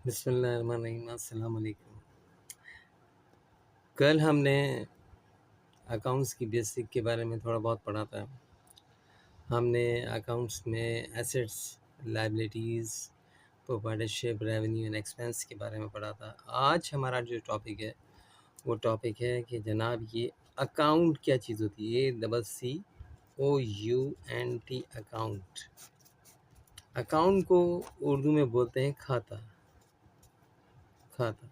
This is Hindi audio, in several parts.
बिस्मिल्लाहिर्रहमानिर्रहीम। अस्सलाम वालेकुम। कल हमने अकाउंट्स की बेसिक के बारे में थोड़ा बहुत पढ़ा था। हमने अकाउंट्स में assets, liabilities, proprietorship, revenue and expense के बारे में पढ़ा था। आज हमारा जो टॉपिक है वो टॉपिक है कि जनाब ये अकाउंट क्या चीज़ होती है। COUNT account. अकाउंट को उर्दू में बोलते हैं खाता। खाता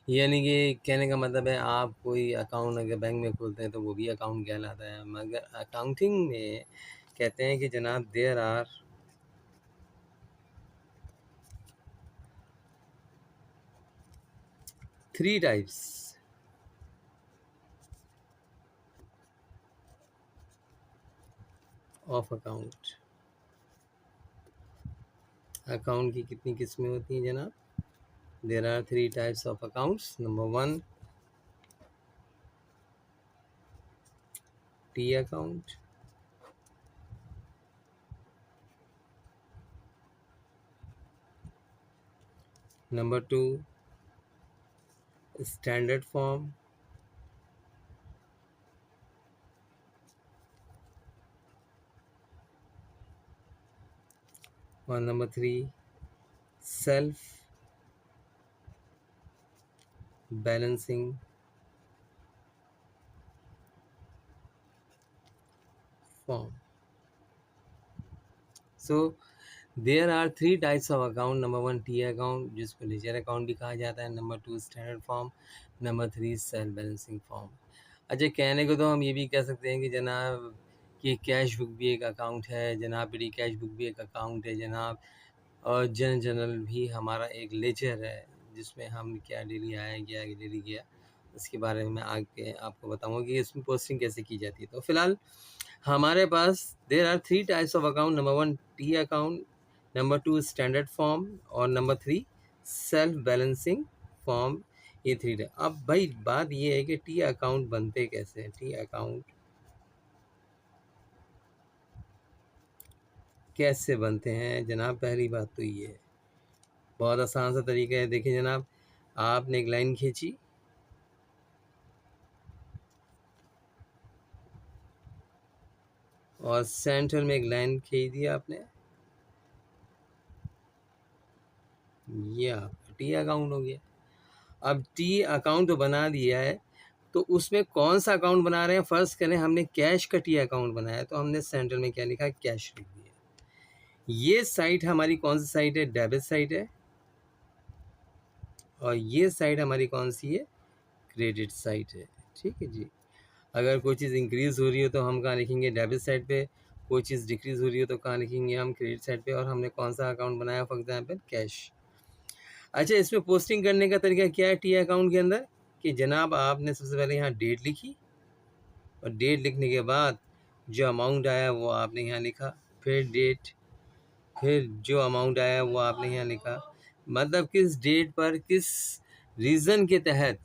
यानी कि कहने का मतलब है आप कोई अकाउंट अगर बैंक में खोलते हैं तो वो भी अकाउंट कहलाता है। मगर अकाउंटिंग में कहते हैं कि जनाब there are three types of account. Account की कितनी किस्में होती हैं जनाब? There are three types of accounts. Number 1 T account, number 2 standard form, और number 3 self balancing form. So there are three types of account. Number 1 T account जिसको लेजर अकाउंट भी कहा जाता है, number 2 standard form, number 3 self balancing form. अच्छा, कहने को तो हम ये भी कह सकते हैं कि जनाब कि कैश बुक भी एक अकाउंट है जनाब, पेटी कैश बुक भी एक अकाउंट है जनाब, और जनरल भी हमारा एक लेजर है जिसमें हम क्या डेली आया गया डेली गया उसके बारे में मैं आगे आपको बताऊंगा कि इसमें पोस्टिंग कैसे की जाती है। तो फिलहाल हमारे पास there are three types of account. Number 1 T account, number 2 standard form, और नंबर 3 सेल्फ बैलेंसिंग फॉर्म। ये थ्री। अब भाई बात ये है कि टी अकाउंट बनते कैसे हैं। टी अकाउंट कैसे बनते हैं जनाब? पहली बात तो ये है, बहुत आसान सा तरीका है। देखिए जनाब, आपने एक लाइन खींची और सेंटर में एक लाइन खींच दिया आपने, ये आपका टी अकाउंट हो गया। अब टी अकाउंट तो बना दिया है, तो उसमें कौन सा अकाउंट बना रहे हैं? फर्स्ट करें, हमने कैश का टी अकाउंट बनाया तो हमने सेंटर में क्या लिखा है? कैश लिख दिया। ये साइट हमारी कौन सी साइट है? डेबिट साइट है। और ये साइट हमारी कौन सी है? क्रेडिट साइट है। ठीक है जी। अगर कोई चीज़ इंक्रीज़ हो रही हो तो हम कहाँ लिखेंगे? डेबिट साइड पे। कोई चीज़ डिक्रीज़ हो रही हो तो कहाँ लिखेंगे? हम क्रेडिट साइड पे। और हमने कौन सा अकाउंट बनाया? For example cash. अच्छा, इसमें पोस्टिंग करने का तरीका क्या है टी अकाउंट के अंदर? कि जनाब आपने सबसे पहले यहाँ डेट लिखी, और डेट लिखने के बाद जो अमाउंट आया वो आपने यहाँ लिखा, फिर डेट, फिर जो अमाउंट आया वो आपने यहाँ लिखा। मतलब किस डेट पर, किस रीज़न के तहत,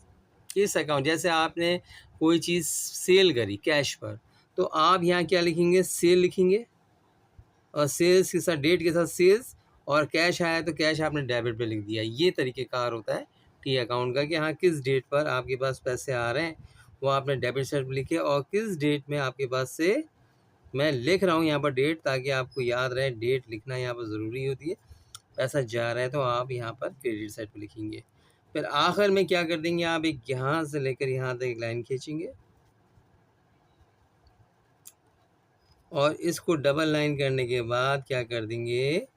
किस अकाउंट। जैसे आपने कोई चीज़ सेल करी कैश पर, तो आप यहाँ क्या लिखेंगे? सेल लिखेंगे, और सेल्स के साथ डेट के साथ सेल्स, और कैश आया तो कैश आपने डेबिट पे लिख दिया। ये तरीक़ेकार होता है टी अकाउंट का कि हाँ किस डेट पर आपके पास पैसे आ रहे हैं वो आपने डेबिट साइड पर लिखे, और किस डेट में आपके पास से, मैं लिख रहा हूँ यहाँ पर डेट ताकि आपको याद रहे, डेट लिखना यहाँ पर ज़रूरी होती है। पैसा जा रहा है तो आप यहाँ पर क्रेडिट साइड पर लिखेंगे। फिर आखिर में क्या कर देंगे? आप एक यहाँ से लेकर यहाँ तक एक लाइन खींचेंगे, और इसको डबल लाइन करने के बाद क्या कर देंगे?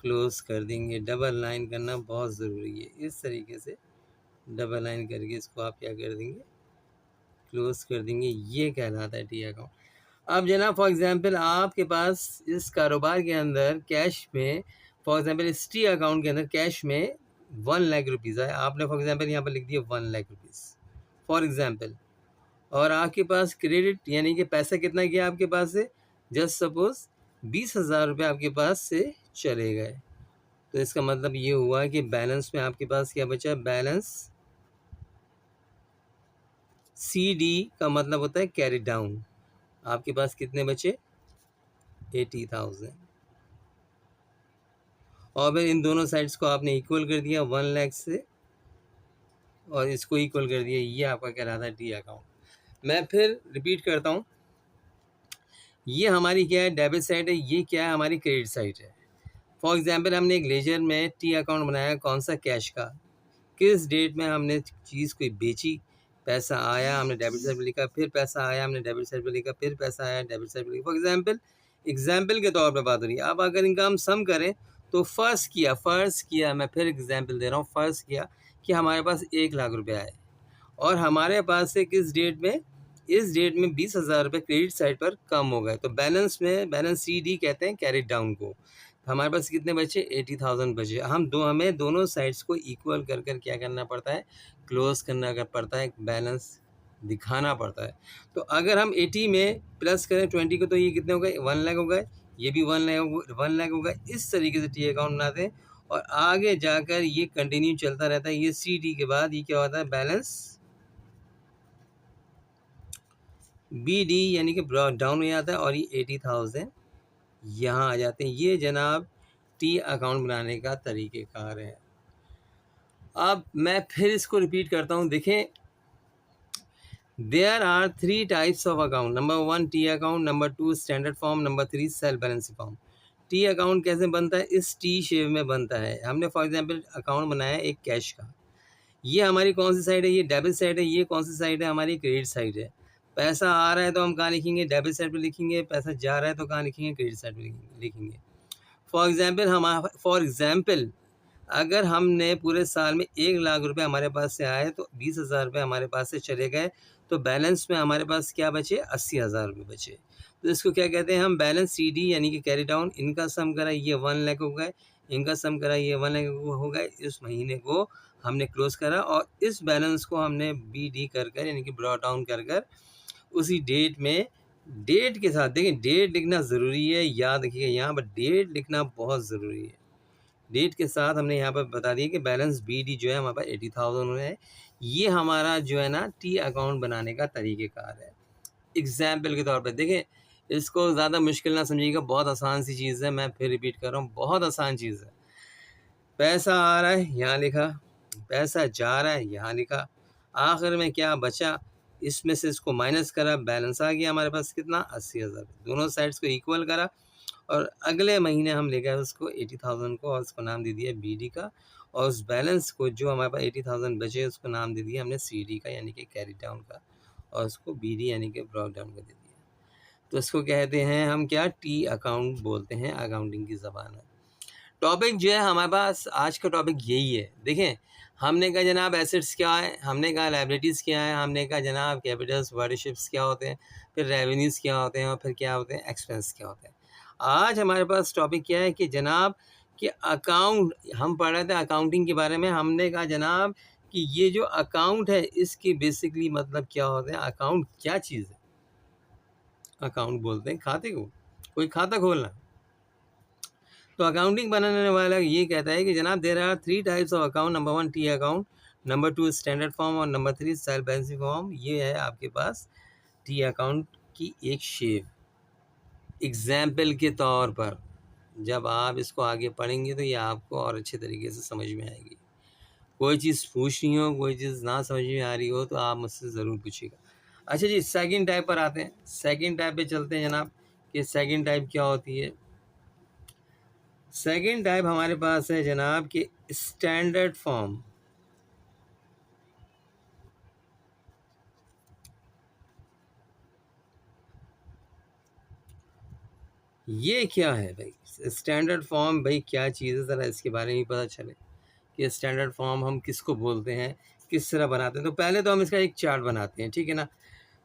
क्लोज कर देंगे। डबल लाइन करना बहुत ज़रूरी है। इस तरीके से डबल लाइन करके इसको आप क्या कर देंगे? क्लोज कर देंगे। ये कहलाता है टी अकाउंट। अब जनाब फॉर एग्जांपल आपके पास इस कारोबार के अंदर कैश में, फॉर एग्जांपल इस टी अकाउंट के अंदर कैश में 1 लाख रुपीज़ है। आपने फॉर एग्जांपल यहाँ पर लिख दिया 1 लाख रुपीज़ फॉर एग्जांपल, और आपके पास क्रेडिट यानी कि पैसा कितना गया आपके पास से? जस्ट सपोज 20,000 रुपये आपके पास से चले गए। तो इसका मतलब ये हुआ कि बैलेंस में आपके पास क्या बचा? बैलेंस सी डी का मतलब होता है कैरी डाउन। आपके पास कितने बचे? 80,000। और फिर इन दोनों साइड्स को आपने इक्वल कर दिया 1 लाख से, और इसको इक्वल कर दिया, ये आपका कहलाता है टी अकाउंट। मैं फिर रिपीट करता हूँ, ये हमारी क्या है, डेबिट साइड है, ये क्या है, हमारी क्रेडिट साइड है। फॉर एग्जांपल हमने एक लेजर में टी अकाउंट बनाया, कौन सा, कैश का। किस डेट में हमने चीज़ कोई बेची, पैसा आया, हमने डेबिट साइड पे लिखा, फिर पैसा आया, हमने डेबिट साइड पे लिखा, फिर पैसा आया, डेबिट साइड पे लिखा। फॉर एग्जाम्पल के तौर पे बात हो रही है। अब अगर इनका हम सम करें तो फ़र्ज़ किया, मैं फिर एग्जाम्पल दे रहा हूँ, फ़र्ज़ किया कि हमारे पास 1 लाख रुपया है और हमारे पास से किस डेट में, इस डेट में 20,000 रुपये क्रेडिट साइड पर कम हो गए, तो बैलेंस में, बैलेंस सी डी कहते हैं कैरी डाउन को। हमारे पास कितने बचे, 80,000 बचे। हमें दोनों साइड्स को इक्वल कर कर क्या करना पड़ता है, क्लोज करना पड़ता है, बैलेंस दिखाना पड़ता है। तो अगर हम 80 में प्लस करें 20 को, तो ये कितने हो गए, 1 लाख हो गए, ये भी 1 लाख हो गए। इस तरीके से टी अकाउंट बनाते हैं और आगे जाकर ये कंटिन्यू चलता रहता है। ये सी डी के बाद ये क्या होता है, बैलेंस बी डी यानी कि डाउन हो जाता है और ये 80,000 यहाँ आ जाते हैं। ये जनाब टी अकाउंट बनाने का तरीक़ेकार है। अब मैं फिर इसको रिपीट करता हूँ, देखें, there are 3 types of account. Number 1 T account, number 2 standard form, number 3 self balance form. T account कैसे बनता है, इस टी शेप में बनता है। हमने फॉर एग्जांपल अकाउंट बनाया एक कैश का, ये हमारी कौन सी साइड है, ये डेबिट साइड है। ये कौन सी साइड है, हमारी क्रेडिट साइड है। पैसा आ रहा है तो हम कहाँ लिखेंगे, डेबिट साइड पे लिखेंगे। पैसा जा रहा है तो कहाँ लिखेंगे, क्रेडिट साइड पे लिखेंगे। फॉर एग्जाम्पल अगर हमने पूरे साल में 1 लाख रुपए हमारे पास से आए तो 20,000 रुपये हमारे पास से चले गए, तो बैलेंस में हमारे पास क्या बचे, 80,000 रुपये बचे। तो इसको क्या कहते हैं हम, बैलेंस सी डी यानी कि कैरी डाउन। इनका सम करा, ये 1 लाख हो गए, इनका सम करा, ये 1 लाख हो गए। इस महीने को हमने क्लोज करा और इस बैलेंस को हमने बी डी कर कर यानी कि ब्रॉट डाउन कर कर उसी डेट में, डेट के साथ, देखिए डेट लिखना ज़रूरी है, याद रखिएगा यहाँ पर डेट लिखना बहुत ज़रूरी है। डेट के साथ हमने यहाँ पर बता दिया कि बैलेंस बी डी जो है हमारे पास 80,000 है। ये हमारा जो है ना टी अकाउंट बनाने का तरीक़ेकार है। एग्जाम्पल के तौर पे देखें, इसको ज़्यादा मुश्किल ना समझिएगा, बहुत आसान सी चीज़ है। मैं फिर रिपीट कर रहा हूँ, बहुत आसान चीज़ है। पैसा आ रहा है, यहाँ लिखा, पैसा जा रहा है, यहाँ लिखा, आखिर में क्या बचा, इसमें से इसको माइनस करा, बैलेंस आ गया हमारे पास कितना, 80,000। दोनों साइड्स को इक्वल करा और अगले महीने हम ले गए उसको 80,000 को और उसको नाम दे दिया बी डी का, और उस बैलेंस को जो हमारे पास 80,000 बचे उसको नाम दे दिया हमने सी डी का यानी कि कैरी डाउन का, और उसको बी डी यानी कि ब्रॉक डाउन का दे दिया। तो इसको कहते हैं हम क्या, टी अकाउंट बोलते हैं अकाउंटिंग की ज़बान में। टॉपिक जो है हमारे पास आज का टॉपिक यही है। देखें, हमने कहा जनाब एसेट्स क्या है, हमने कहा लाइबिलिटीज़ क्या है, हमने कहा जनाब कैपिटल्स वर्डशिप्स क्या होते हैं, फिर रेवेन्यूज़ क्या होते हैं और फिर क्या होते हैं, एक्सपेंस क्या होते हैं। आज हमारे पास टॉपिक क्या है कि जनाब कि अकाउंट, हम पढ़ रहे थे अकाउंटिंग के बारे में। हमने कहा जनाब कि ये जो अकाउंट है इसकी बेसिकली मतलब क्या होते हैं, अकाउंट क्या चीज़ है। अकाउंट बोलते हैं खाते को, कोई खाता खोलना। तो अकाउंटिंग बनाने वाला ये कहता है कि जनाब there are 3 types of account. Number 1 T account, number 2 standard form और नंबर 3 सेल्फ बैलेंस फॉर्म। ये है आपके पास टी अकाउंट की एक शेप। एग्जाम्पल के तौर पर जब आप इसको आगे पढ़ेंगे तो ये आपको और अच्छे तरीके से समझ में आएगी। कोई चीज़ पूछनी हो, कोई चीज़ ना समझ में आ रही हो तो आप मुझसे ज़रूर पूछिएगा। अच्छा जी, सेकंड टाइप पर आते हैं। सेकंड टाइप पे चलते हैं जनाब कि सेकंड टाइप क्या होती है। सेकंड टाइप हमारे पास है जनाब कि स्टैंडर्ड फॉर्म। ये क्या है भाई स्टैंडर्ड फॉर्म, भाई क्या चीज़ है, ज़रा इसके बारे में पता चले कि स्टैंडर्ड फॉर्म हम किसको बोलते हैं, किस तरह बनाते हैं। तो पहले तो हम इसका एक चार्ट बनाते हैं, ठीक है ना।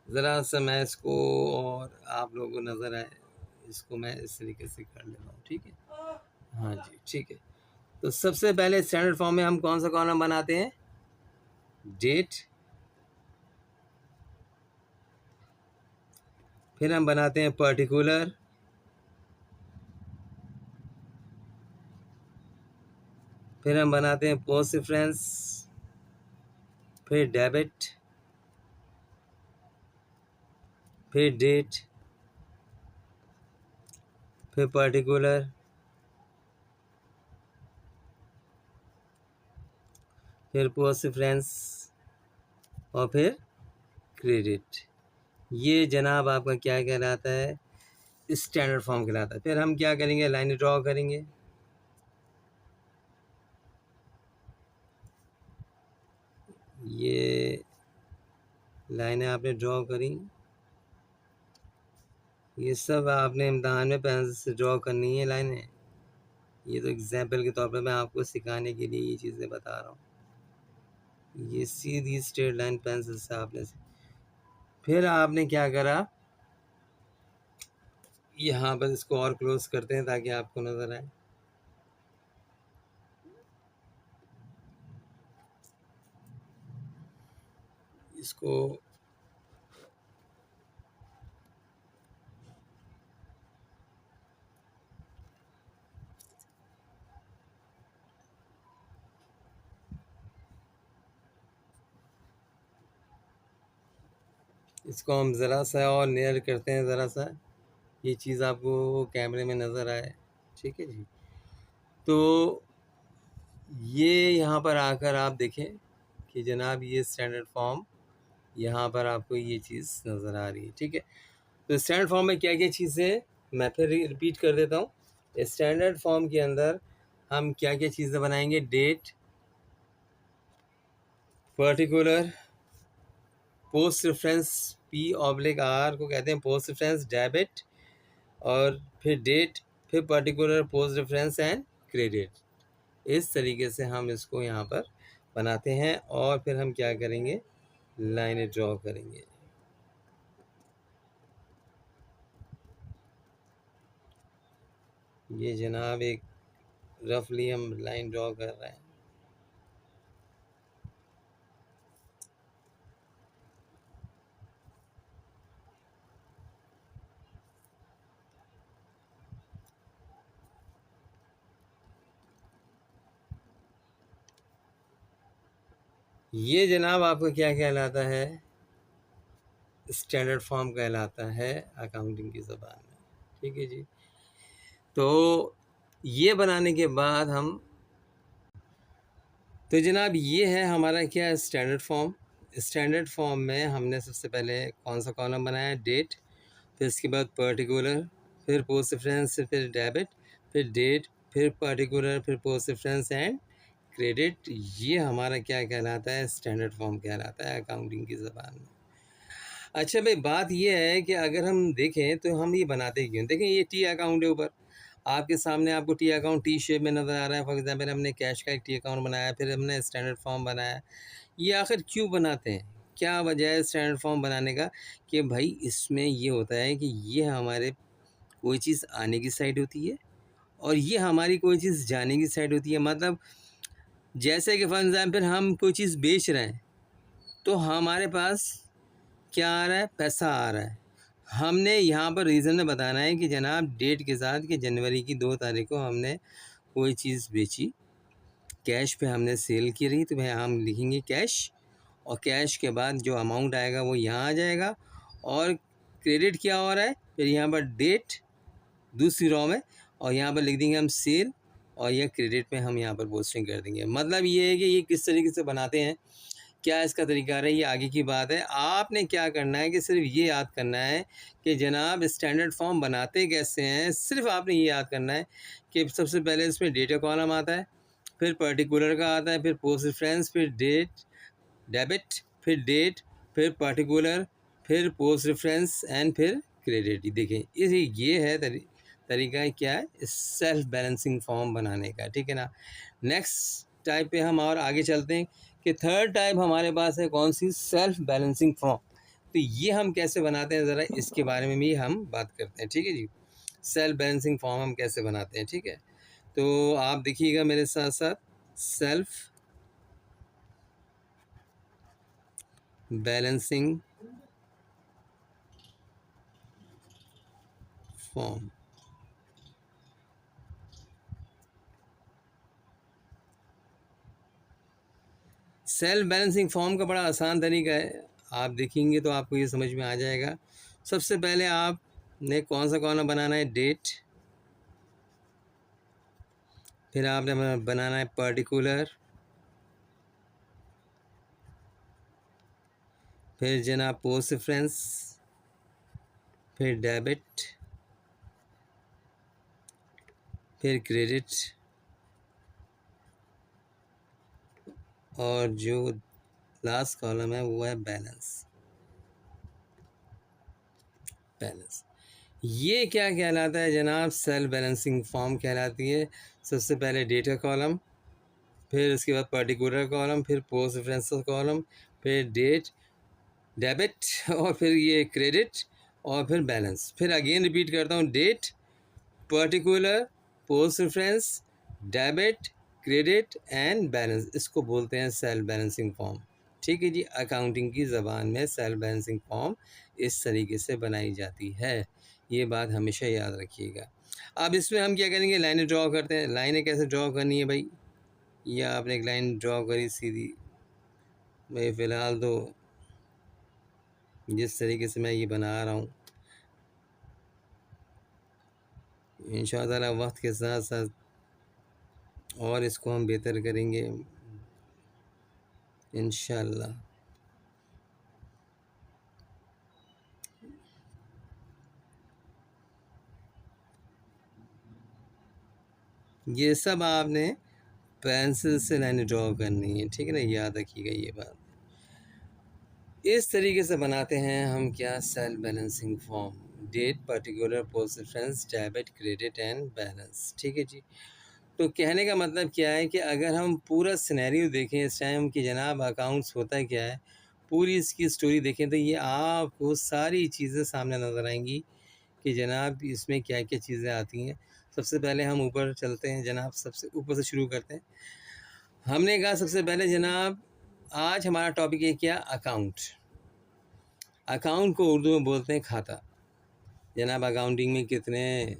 ज़रा सा मैं इसको, और आप लोगों को नज़र आए, इसको मैं इस तरीके से कर लेता हूँ, ठीक है। हाँ जी, ठीक है। तो सबसे पहले स्टैंडर्ड फॉर्म में हम कौन सा कॉलम बनाते हैं, डेट, फिर हम बनाते हैं पर्टिकुलर, फिर हम बनाते हैं पोस्ट रेफरेंस, फिर डेबिट, फिर डेट, फिर पर्टिकुलर, फिर पोस्ट रेफरेंस और फिर क्रेडिट। ये जनाब आपका क्या कहलाता है, स्टैंडर्ड फॉर्म कहलाता है। फिर हम क्या करेंगे, लाइन ड्रॉ करेंगे। ये लाइनें आपने ड्रॉ करी, ये सब आपने इम्तहान में पेंसिल से ड्रॉ करनी है लाइनें। ये तो एग्जाम्पल के तौर पर मैं आपको सिखाने के लिए ये चीज़ें बता रहा हूँ। ये सीधी स्ट्रेट लाइन पेंसिल से आपने, फिर आपने क्या करा, यहाँ पर इसको और क्लोज करते हैं ताकि आपको नज़र आए। इसको इसको हम ज़रा सा और नियर करते हैं, ज़रा सा ये चीज़ आपको कैमरे में नज़र आए। ठीक है जी। तो ये यहाँ पर आकर आप देखें कि जनाब ये स्टैंडर्ड फॉर्म, यहाँ पर आपको ये चीज़ नज़र आ रही है। ठीक है। तो स्टैंडर्ड फॉर्म में क्या क्या चीज़ें, मैं फिर रिपीट कर देता हूँ। स्टैंडर्ड फॉर्म के अंदर हम क्या क्या चीज़ें बनाएंगे, date, particular, post reference, P/R को कहते हैं पोस्ट रेफरेंस, डेबिट, और फिर डेट, फिर particular, post reference and credit. इस तरीके से हम इसको यहाँ पर बनाते हैं और फिर हम क्या करेंगे, लाइनें ड्रॉ करेंगे। ये जनाब एक रफली हम लाइन ड्रॉ कर रहे हैं। ये जनाब आपको क्या कहलाता है, स्टैंडर्ड फॉर्म कहलाता है अकाउंटिंग की ज़बान में। ठीक है जी। तो ये बनाने के बाद हम, तो जनाब ये है हमारा क्या, स्टैंडर्ड फॉर्म। स्टैंडर्ड फॉर्म में हमने सबसे पहले कौन सा कॉलम बनाया, डेट, फिर इसके बाद पर्टिकुलर, फिर पोस्ट रेफरेंस, फिर डेबिट, फिर डेट, फिर पर्टिकुलर, फिर पोस्ट रेफरेंस एंड क्रेडिट। ये हमारा क्या कहलाता है, स्टैंडर्ड फॉर्म कहलाता है अकाउंटिंग की ज़बान में। अच्छा भाई, बात ये है कि अगर हम देखें तो हम ये बनाते क्यों, देखें ये टी अकाउंट है ऊपर आपके सामने, आपको टी अकाउंट टी शेप में नज़र आ रहा है। फॉर एग्जांपल हमने कैश का एक टी अकाउंट बनाया, फिर हमने स्टैंडर्ड फॉर्म बनाया। ये आखिर क्यों बनाते हैं, क्या वजह है स्टैंडर्ड फॉर्म बनाने का, कि भाई इसमें ये होता है कि ये हमारे कोई चीज़ आने की साइड होती है और ये हमारी कोई चीज़ जाने की साइड होती है। मतलब जैसे कि फॉर एग्जांपल हम कोई चीज़ बेच रहे हैं तो हमारे पास क्या आ रहा है, पैसा आ रहा है। हमने यहाँ पर रीज़न में बताना है कि जनाब डेट के साथ कि जनवरी की 2 तारीख को हमने कोई चीज़ बेची, कैश पे हमने सेल की रही, तो भाई हम लिखेंगे कैश, और कैश के बाद जो अमाउंट आएगा वो यहाँ आ जाएगा। और क्रेडिट क्या हो रहा है, फिर यहाँ पर डेट दूसरी रॉ में, और यहाँ पर लिख देंगे हम सेल, और यह क्रेडिट में हम यहाँ पर पोस्टिंग कर देंगे। मतलब ये है कि ये किस तरीके से बनाते हैं, क्या इसका तरीका है, ये आगे की बात है। आपने क्या करना है कि सिर्फ ये याद करना है कि जनाब स्टैंडर्ड फॉर्म बनाते कैसे हैं। सिर्फ आपने ये याद करना है कि सबसे पहले इसमें डेटा कॉलम आता है, फिर पर्टिकुलर का आता है, फिर पोस्ट रेफरेंस, फिर डेट, डेबिट, फिर डेट, फिर पर्टिकुलर, फिर पोस्ट रेफरेंस एंड फिर क्रेडिट। देखें ये है तरीका है क्या है, सेल्फ बैलेंसिंग फॉर्म बनाने का। ठीक है ना। नेक्स्ट टाइप पे हम और आगे चलते हैं कि थर्ड टाइप हमारे पास है कौन सी, सेल्फ बैलेंसिंग फॉर्म। तो ये हम कैसे बनाते हैं, ज़रा इसके बारे में भी हम बात करते हैं। ठीक है जी। सेल्फ बैलेंसिंग फॉर्म हम कैसे बनाते हैं। ठीक है, तो आप देखिएगा मेरे साथ साथ, self balancing form. Self balancing form का बड़ा आसान तरीका है, आप देखेंगे तो आपको ये समझ में आ जाएगा। सबसे पहले आपने कौन सा कॉलम बनाना है, डेट, फिर आपने बनाना है पर्टिकुलर, फिर जनाब पोस्ट रेफरेंस, फिर डेबिट, फिर क्रेडिट, और जो लास्ट कॉलम है वो है बैलेंस। बैलेंस ये क्या कहलाता है जनाब? सेल बैलेंसिंग फॉर्म कहलाती है। सबसे पहले डेटा कॉलम, फिर उसके बाद पर्टिकुलर कॉलम, फिर पोस्ट रेफरेंस कॉलम, फिर डेट, डेबिट, और फिर ये क्रेडिट, और फिर बैलेंस। फिर अगेन रिपीट करता हूँ, date, particular, post reference, debit, credit and balance. इसको बोलते हैं सेल बैलेंसिंग फॉर्म। ठीक है जी, अकाउंटिंग की ज़बान में सेल बैलेंसिंग फॉर्म इस तरीके से बनाई जाती है। ये बात हमेशा याद रखिएगा। अब इसमें हम क्या करेंगे? लाइनें ड्रॉ करते हैं। लाइनें कैसे ड्रॉ करनी है भाई? या आपने एक लाइन ड्रॉ करी सीधी। मैं फ़िलहाल तो जिस तरीके से मैं ये बना रहा हूँ, इंशाअल्लाह वक्त के साथ साथ और इसको हम बेहतर करेंगे इंशाअल्लाह। ये सब आपने पेंसिल से लाइन ड्रॉ करनी है, ठीक है ना? याद रखिएगा ये बात। इस तरीके से बनाते हैं हम क्या? Self balancing form. Date, particular, post reference, debit, credit and balance. ठीक है जी। तो कहने का मतलब क्या है कि अगर हम पूरा सिनेरियो देखें इस टाइम कि जनाब अकाउंट्स होता क्या है, पूरी इसकी स्टोरी देखें, तो ये आपको सारी चीज़ें सामने नज़र आएंगी कि जनाब इसमें क्या क्या चीज़ें आती हैं। सबसे पहले हम ऊपर चलते हैं जनाब, सबसे ऊपर से शुरू करते हैं। हमने कहा सबसे पहले जनाब आज हमारा टॉपिक है क्या? अकाउंट। अकाउंट को उर्दू में बोलते हैं खाता। जनाब अकाउंटिंग में कितने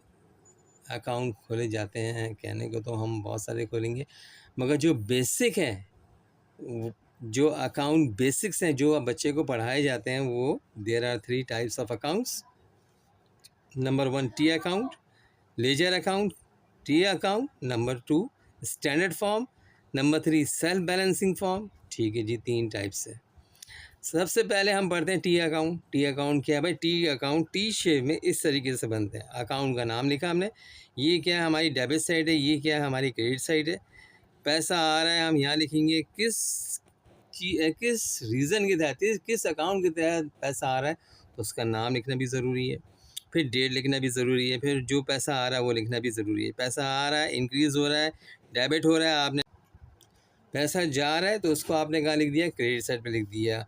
अकाउंट खोले जाते हैं, कहने को तो हम बहुत सारे खोलेंगे, मगर जो बेसिक हैं, जो अकाउंट बेसिक्स हैं जो बच्चे को पढ़ाए जाते हैं, वो there are 3 types of accounts. Number 1 T account, ledger account, T account. Number 2 standard form. Number 3 self balancing form. ठीक है जी, 3 टाइप्स है। सबसे पहले हम पढ़ते हैं टी अकाउंट। टी अकाउंट क्या है भाई? टी अकाउंट टी शेप में इस तरीके से बनते हैं। अकाउंट का नाम लिखा हमने, ये क्या है? हमारी डेबिट साइड है, ये क्या है? हमारी क्रेडिट साइड है। पैसा आ रहा है, हम यहाँ लिखेंगे किस रीज़न के तहत, किस अकाउंट के तहत पैसा आ रहा है, तो उसका नाम लिखना भी ज़रूरी है। फिर डेट लिखना भी ज़रूरी है। फिर जो पैसा आ रहा है वो लिखना भी ज़रूरी है। पैसा आ रहा है, इंक्रीज़ हो रहा है, डेबिट हो रहा है, आपने पैसा जा रहा है तो उसको आपने कहाँ लिख दिया? क्रेडिट साइड पे लिख दिया।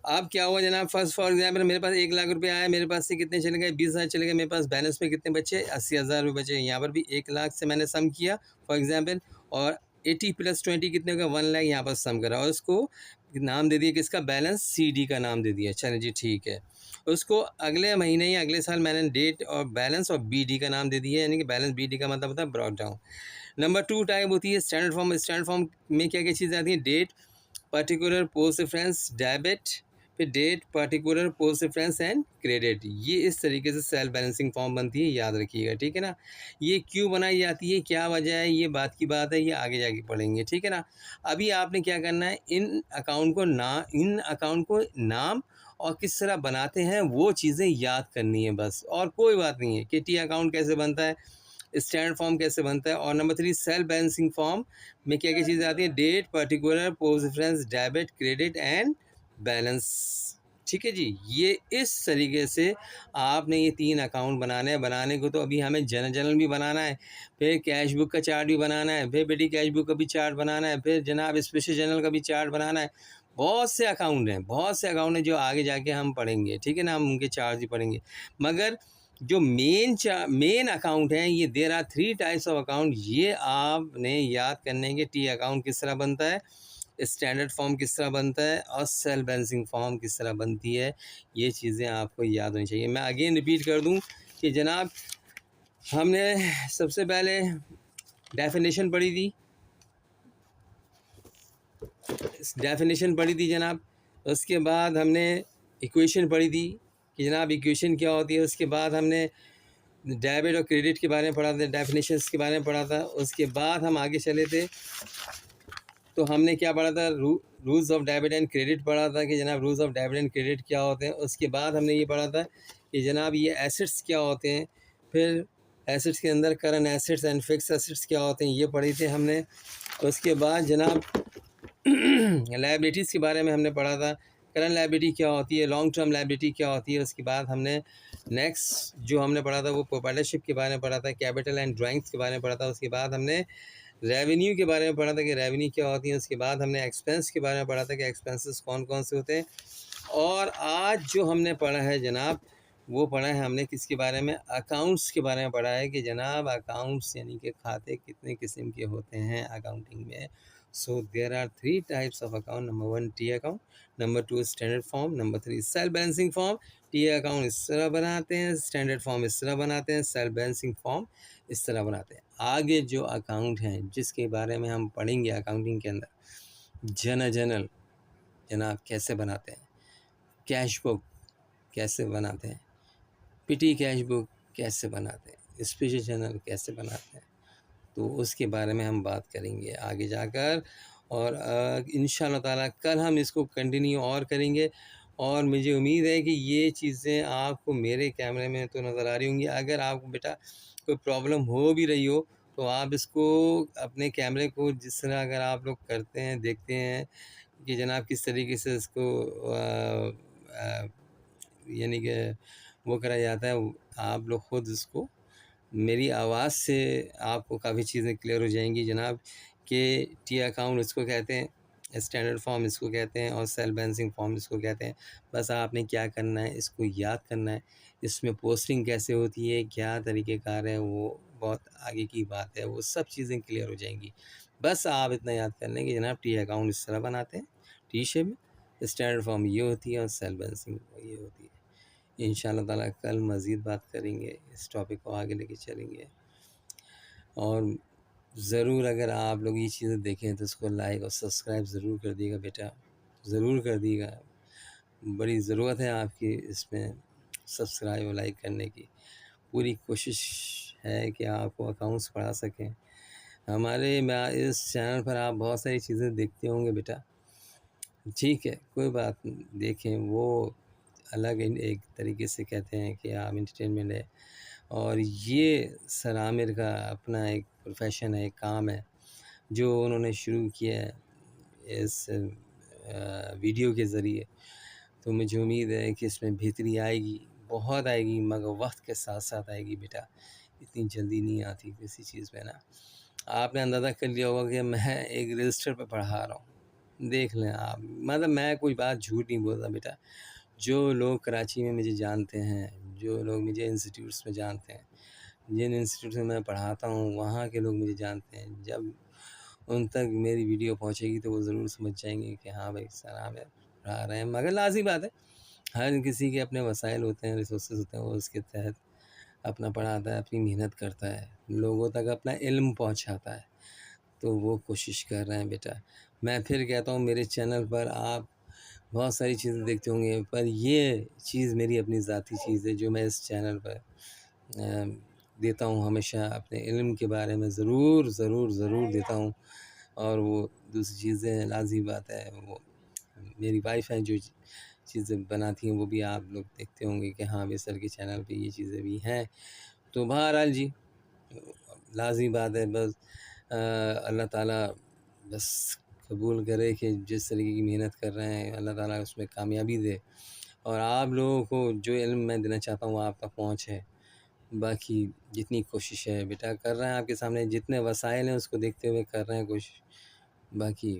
अब क्या हुआ जनाब? फर्स्ट फॉर एग्जाम्पल मेरे पास 1 लाख रुपए आया, मेरे पास से कितने चले गए? 20,000 चले गए। मेरे पास बैलेंस में कितने बचे? 80,000 रुपये बचे। यहाँ पर भी 1 लाख से मैंने सम किया फॉर एग्जाम्पल, और 80 + 20 कितने का? 1 लाख यहाँ पर सम करा, और उसको नाम दे दिया किसका? बैलेंस CD का नाम दे दिया। चलें जी, ठीक है। उसको अगले महीने या अगले साल मैंने डेट और बैलेंस और BD का नाम दे दिया, यानी कि बैलेंस BD का मतलब होता है ब्रॉट डाउन। नंबर 2 टाइप होती है स्टैंडर्ड फॉर्म। स्टैंडर्ड फॉर्म में क्या क्या चीज़ें आती हैं? Date, particular, post reference, debit, फिर date, particular, post reference and credit. ये इस तरीके से सेल्फ बैलेंसिंग फॉर्म बनती है, याद रखिएगा, ठीक है ना? ये क्यों बनाई जाती है, क्या वजह है, ये बात की बात है, ये आगे जाके पढ़ेंगे, ठीक है ना? अभी आपने क्या करना है, इन अकाउंट को नाम और किस तरह बनाते हैं वो चीज़ें याद करनी है बस, और कोई बात नहीं है कि टी अकाउंट कैसे बनता है, स्टैंडर्ड फॉर्म कैसे बनता है। और नंबर 3 सेल्फ बैलेंसिंग फॉर्म में क्या क्या चीज़ें आती हैं? Date, particular, post reference, debit, credit and balance. ठीक है जी, ये इस तरीके से आपने ये 3 अकाउंट बनाने हैं। बनाने को तो अभी हमें जनरल भी बनाना है, फिर कैश बुक का चार्ट भी बनाना है, फिर बेटी कैश बुक का भी चार्ट बनाना है, फिर जनाब स्पेशल जनरल का भी चार्ट बनाना है। बहुत से अकाउंट हैं, बहुत से अकाउंट हैं जो आगे जाके हम पढ़ेंगे, ठीक है ना? हम उनके चार्ज भी पढ़ेंगे, मगर जो मेन अकाउंट हैं, ये there are 3 types of account, ये आपने याद करने के। टी अकाउंट किस तरह बनता है, स्टैंडर्ड फॉर्म किस तरह बनता है, और सेल्फ बैलेंसिंग फॉर्म किस तरह बनती है, ये चीज़ें आपको याद होनी चाहिए। मैं अगेन रिपीट कर दूं कि जनाब हमने सबसे पहले डेफिनेशन पढ़ी थी जनाब। उसके बाद हमने इक्वेशन पढ़ी थी कि जनाब इक्वेशन क्या होती है। उसके बाद हमने डेबिट और क्रेडिट के बारे में पढ़ा था, डेफिनेशंस के बारे में पढ़ा था। उसके बाद हम आगे चले थे तो हमने क्या पढ़ा था, rules of debit and credit पढ़ा था कि जनाब rules of debit and credit क्या होते हैं। उसके बाद हमने ये पढ़ा था कि जनाब ये एसेट्स क्या होते हैं। फिर एसेट्स के अंदर current assets and fix assets क्या होते हैं, ये पढ़ी थी हमने। उसके बाद जनाब लायबिलिटीज़ के बारे में हमने पढ़ा था, करंट लायबिलिटी क्या होती है, लॉन्ग टर्म लायबिलिटी क्या होती है। उसके बाद हमने नेक्स्ट जो हमने पढ़ा था वो प्रोप्राइटरशिप के बारे में पढ़ा था, कैपिटल एंड ड्राइंग्स के बारे में पढ़ा था। उसके बाद हमने रेवेन्यू के बारे में पढ़ा था कि रेवेन्यू क्या होती है। उसके बाद हमने एक्सपेंस के बारे में पढ़ा था कि एक्सपेंसेस कौन कौन से होते हैं। और आज जो हमने पढ़ा है जनाब, वो पढ़ा है हमने किसके बारे में, अकाउंट्स के बारे में पढ़ा है कि जनाब अकाउंट्स यानी कि खाते कितने किस्म के होते हैं अकाउंटिंग में। So there are 3 types of account. Number 1 T account, number 2 standard form, number 3 self balancing form. T account इस तरह बनाते हैं, स्टैंडर्ड फॉर्म इस तरह बनाते हैं, सेल्फ बैलेंसिंग फॉर्म इस तरह बनाते हैं। आगे जो अकाउंट हैं जिसके बारे में हम पढ़ेंगे अकाउंटिंग के अंदर, जनरल जनाब कैसे बनाते हैं, कैश बुक कैसे बनाते हैं, पिटी कैश बुक कैसे बनाते हैं, स्पेशल जर्नल कैसे बनाते हैं, तो उसके बारे में हम बात करेंगे आगे जाकर। और इंशाअल्लाह ताला कल हम इसको कंटिन्यू और करेंगे। और मुझे उम्मीद है कि ये चीज़ें आपको मेरे कैमरे में तो नज़र आ रही होंगी। अगर आपको बेटा कोई प्रॉब्लम हो भी रही हो तो आप इसको अपने कैमरे को जिस तरह अगर आप लोग करते हैं, देखते हैं कि जनाब किस तरीके से इसको यानी कि वो करा जाता है, आप लोग ख़ुद इसको मेरी आवाज़ से आपको काफ़ी चीज़ें क्लियर हो जाएंगी जनाब कि टी अकाउंट इसको कहते हैं, स्टैंडर्ड फॉर्म इसको कहते हैं और सेल्फ बैलेंसिंग फॉर्म इसको कहते हैं। बस आपने क्या करना है, इसको याद करना है। इसमें पोस्टिंग कैसे होती है, क्या तरीक़ेकार है, वो बहुत आगे की बात है, वो सब चीज़ें क्लियर हो जाएंगी। बस आप इतना याद कर लें कि जनाब टी अकाउंट इस तरह बनाते हैं, टी शेप में, स्टैंडर्ड फॉर्म ये होती है और सेल्फ बैलेंसिंग ये होती है। इंशाअल्लाह ताला कल मज़ीद बात करेंगे, इस टॉपिक को आगे लेके चलेंगे। और ज़रूर अगर आप लोग ये चीज़ें देखें तो इसको लाइक और सब्सक्राइब ज़रूर कर दिएगा बेटा, ज़रूर कर दिएगा। बड़ी ज़रूरत है आपकी इसमें सब्सक्राइब और लाइक करने की। पूरी कोशिश है कि आपको अकाउंट्स पढ़ा सकें। हमारे इस चैनल पर आप बहुत सारी चीज़ें देखते होंगे बेटा, ठीक है, कोई बात नहीं, देखें वो अलग एक तरीके से कहते हैं कि आप एंटरटेनमेंट है। और ये सर आमिर का अपना एक प्रोफेशन है, एक काम है जो उन्होंने शुरू किया है इस वीडियो के ज़रिए। तो मुझे उम्मीद है कि इसमें बेहतरी आएगी, बहुत आएगी, मगर वक्त के साथ साथ आएगी बेटा, इतनी जल्दी नहीं आती किसी चीज़ में ना। आपने अंदाज़ा कर लिया होगा कि मैं एक रजिस्टर पर पढ़ा रहा हूँ, देख लें आप, मतलब मैं कोई बात झूठ नहीं बोलता बेटा। जो लोग कराची में मुझे जानते हैं, जो लोग मुझे इंस्टीट्यूट्स में जानते हैं, जिन इंस्टीट्यूट में मैं पढ़ाता हूँ वहाँ के लोग मुझे जानते हैं, जब उन तक मेरी वीडियो पहुँचेगी तो वो ज़रूर समझ जाएंगे कि हाँ भाई सर आमिर पढ़ा रहे हैं। मगर लाज़मी बात है, हर किसी के अपने वसाइल होते हैं, रिसोर्सेज होते हैं, वो उसके तहत अपना पढ़ाता है, अपनी मेहनत करता है, लोगों तक अपना इल्म पहुँचाता है। तो वो कोशिश कर रहे हैं बेटा। मैं फिर कहता हूँ मेरे चैनल पर आप बहुत सारी चीज़ें देखते होंगे, पर ये चीज़ मेरी अपनी ज़ाती चीज़ है जो मैं इस चैनल पर देता हूँ। हमेशा अपने इल्म के बारे में ज़रूर ज़रूर ज़रूर देता हूँ। और वो दूसरी चीज़ें लाज़मी बात है, वो मेरी वाइफ़ हैं जो चीज़ें बनाती हैं वो भी आप लोग देखते होंगे कि हाँ भाई सर के चैनल पे ये चीज़ें भी हैं। तो बहरहाल जी लाज़मी बात है, बस अल्लाह ताला बस कबूल करे कि जिस तरीके की मेहनत कर रहे हैं अल्लाह ताला उसमें कामयाबी दे। और आप लोगों को जो इल्म मैं देना चाहता हूँ आप तक पहुँचे। बाकी जितनी कोशिश है बेटा कर रहे हैं, आपके सामने जितने वसाइल हैं उसको देखते हुए कर रहे हैं कोशिश। बाकी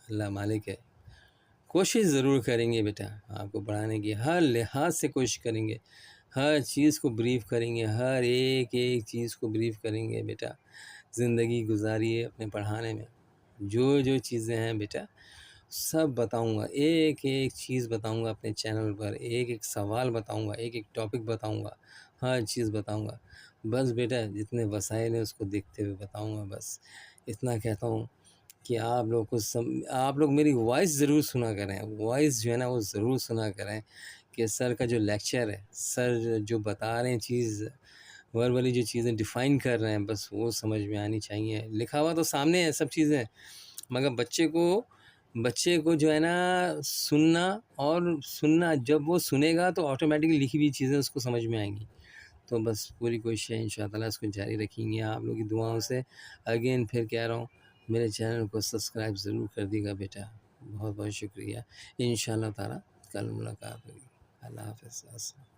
अल्लाह मालिक है, कोशिश ज़रूर करेंगे बेटा आपको पढ़ाने की, हर लिहाज से कोशिश करेंगे, हर चीज़ को ब्रीफ़ करेंगे, हर एक चीज़ को ब्रीफ़ करेंगे बेटा। ज़िंदगी गुजारिए अपने पढ़ाने में, जो चीज़ें हैं बेटा सब बताऊँगा, एक चीज़ बताऊँगा अपने चैनल पर, एक सवाल बताऊँगा, एक टॉपिक बताऊँगा, हर चीज़ बताऊँगा। बस बेटा जितने वसाइल हैं उसको देखते हुए बताऊँगा। बस इतना कहता हूँ कि आप लोग को आप लोग मेरी वॉइस ज़रूर सुना करें, वॉइस जो है ना वो ज़रूर सुना करें कि सर का जो लेक्चर है, सर जो बता रहे हैं चीज़, वर्बली जो चीज़ें डिफ़ाइन कर रहे हैं, बस वो समझ में आनी चाहिए। लिखा हुआ तो सामने है सब चीज़ें, मगर बच्चे को जो है ना सुनना जब वो सुनेगा तो ऑटोमेटिकली लिखी हुई चीज़ें उसको समझ में आएंगी। तो बस पूरी कोशिश है इंशाअल्लाह ताला इसको जारी रखेंगे आप लोगों की दुआओं से। अगेन फिर कह रहा हूँ, मेरे चैनल को सब्सक्राइब ज़रूर कर दीजिएगा बेटा। बहुत बहुत शुक्रिया। इंशाअल्लाह ताला कल मुलाकात होगी। अल्लाह हाफ़िज़।